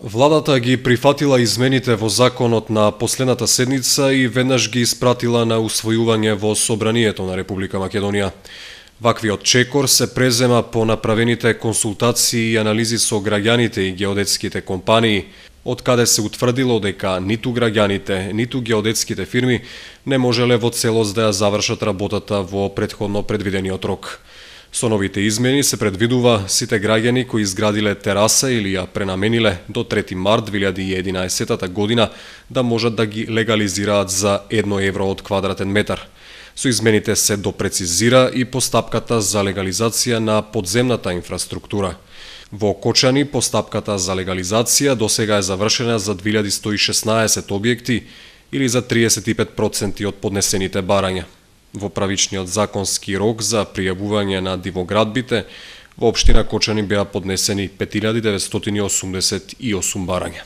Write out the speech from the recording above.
Владата ги прифатила измените во законот на последната седница и веднаш ги испратила на усвојување во Собранието на Република Македонија. Ваквиот чекор се презема по направените консултации и анализи со граѓаните и геодетските компании, од каде се утврдило дека ниту граѓаните, ниту геодетските фирми не можеле во целост да ја завршат работата во претходно предвидениот рок. Со новите измени се предвидува сите граѓани кои изградиле тераса или ја пренамениле до 3 март 2011 година да можат да ги легализираат за 1 евро од квадратен метар. Со измените се допрецизира и постапката за легализација на подземната инфраструктура. Во Кочани постапката за легализација досега е завршена за 2116 објекти или за 35% од поднесените барања. Во правичниот законски рок за пријавување на дивоградбите, во општина Кочани беа поднесени 5988 барања.